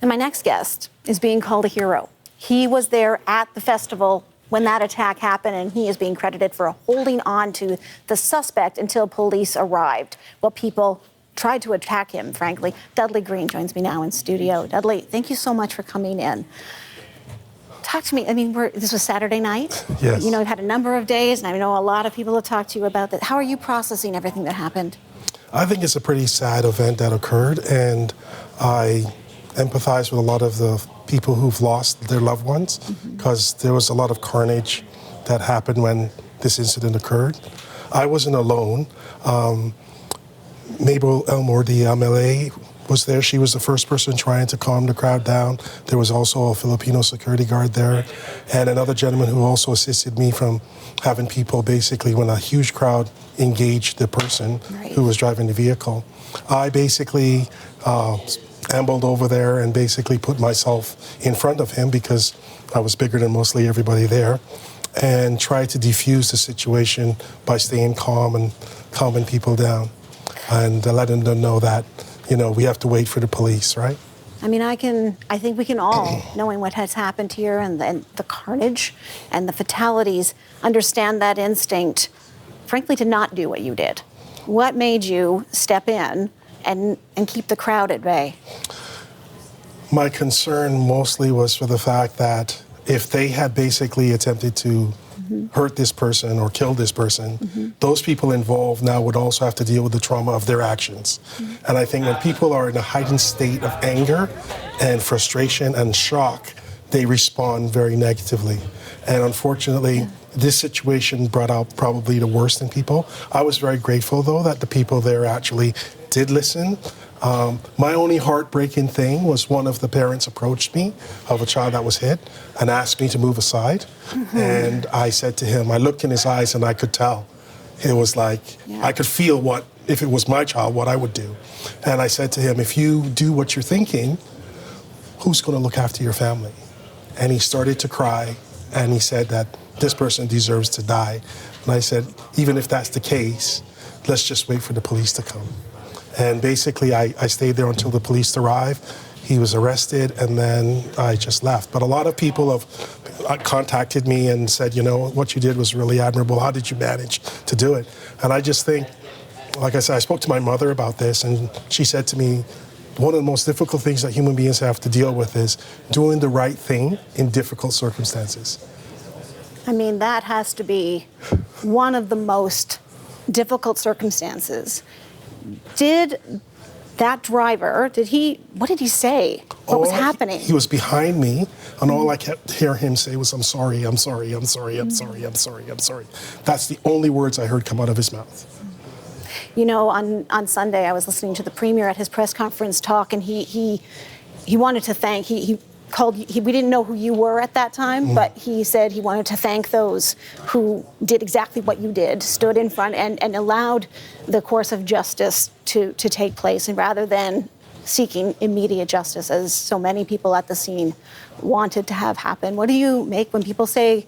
And my next guest is being called a hero. He was there at the festival when that attack happened, and he is being credited for holding on to the suspect until police arrived. Well, people tried to attack him, frankly. Dudley Green joins me now in studio. Dudley, thank you so much for coming in. Talk to me. I mean, this was Saturday night. Yes. You know, you've had a number of days, and I know a lot of people have talked to you about that. How are you processing everything that happened? I think it's a pretty sad event that occurred, and I empathize with a lot of the people who've lost their loved ones, because there was a lot of carnage that happened when this incident occurred. I wasn't alone. Mabel Elmore, the MLA, was there. She was the first person trying to calm the crowd down. There was also a Filipino security guard there, and another gentleman who also assisted me from having people basically, when a huge crowd engaged the person who was driving the vehicle. I basically ambled over there and basically put myself in front of him because I was bigger than mostly everybody there, and tried to defuse the situation by staying calm and calming people down and letting them know that, you know, we have to wait for the police, right? I mean, I think we can all, knowing what has happened here and the carnage and the fatalities, understand that instinct, frankly, to not do what you did. What made you step in and keep the crowd at bay? My concern mostly was for the fact that if they had basically attempted to hurt this person or kill this person, those people involved now would also have to deal with the trauma of their actions. And I think when people are in a heightened state of anger and frustration and shock, they respond very negatively. And unfortunately, this situation brought out probably the worst in people. I was very grateful, though, that the people there actually did listen. My only heartbreaking thing was one of the parents approached me of a child that was hit and asked me to move aside. And I said to him, I looked in his eyes and I could tell. It was like, I could feel what, if it was my child, what I would do. And I said to him, if you do what you're thinking, who's going to look after your family? And he started to cry, and he said that this person deserves to die. And I said, even if that's the case, let's just wait for the police to come. And basically, I stayed there until the police arrived. He was arrested, and then I just left. But a lot of people have contacted me and said, you know, what you did was really admirable. How did you manage to do it? And I just think, like I said, I spoke to my mother about this, and she said to me, one of the most difficult things that human beings have to deal with is doing the right thing in difficult circumstances. I mean, that has to be one of the most difficult circumstances. Did that driver, what did he say? What was happening? He was behind me, and all I kept hearing him say was, I'm sorry, I'm sorry, I'm sorry, I'm sorry, I'm sorry, I'm sorry. That's the only words I heard come out of his mouth. You know, on Sunday, I was listening to the Premier at his press conference talk, and he wanted to thank, we didn't know who you were at that time, but he said he wanted to thank those who did exactly what you did, stood in front and allowed the course of justice to take place, and rather than seeking immediate justice, as so many people at the scene wanted to have happen. What do you make when people say,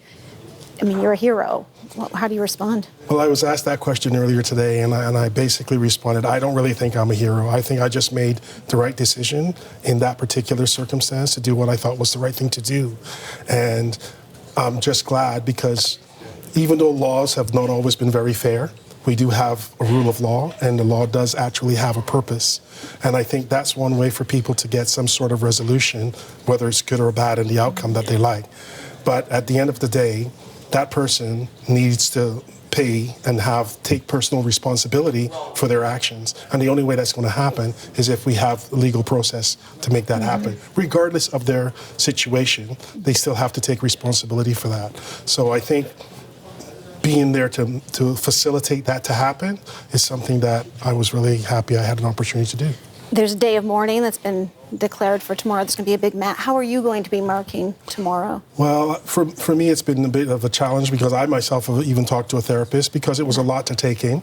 I mean, you're a hero? How do you respond? Well, I was asked that question earlier today, and I basically responded, I don't really think I'm a hero. I think I just made the right decision in that particular circumstance to do what I thought was the right thing to do. And I'm just glad, because even though laws have not always been very fair, we do have a rule of law, and the law does actually have a purpose. And I think that's one way for people to get some sort of resolution, whether it's good or bad, in the outcome that they like. But at the end of the day, that person needs to pay and take personal responsibility for their actions. And the only way that's going to happen is if we have a legal process to make that happen. Regardless of their situation, they still have to take responsibility for that. So I think being there to facilitate that to happen is something that I was really happy I had an opportunity to do. There's a day of mourning that's been declared for tomorrow. There's going to be a big match. How are you going to be marking tomorrow? Well, for me, it's been a bit of a challenge, because I myself have even talked to a therapist, because it was a lot to take in.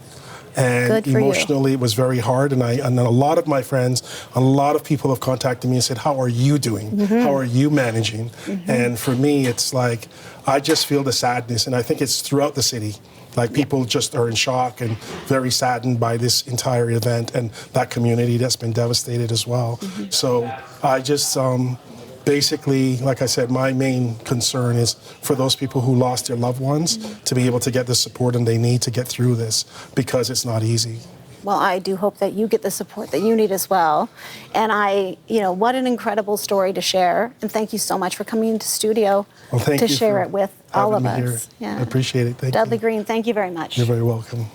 And Good for you. emotionally, it was very hard. And a lot of my friends, a lot of people have contacted me and said, how are you doing? How are you managing? And for me, it's like, I just feel the sadness. And I think it's throughout the city. Like, people just are in shock and very saddened by this entire event and that community that's been devastated as well. So I just basically, like I said, my main concern is for those people who lost their loved ones to be able to get the support and they need to get through this, because it's not easy. Well, I do hope that you get the support that you need as well. And what an incredible story to share. And thank you so much for coming into studio to share it with all of us. I appreciate it. Thank you. Dudley Green, thank you very much. You're very welcome.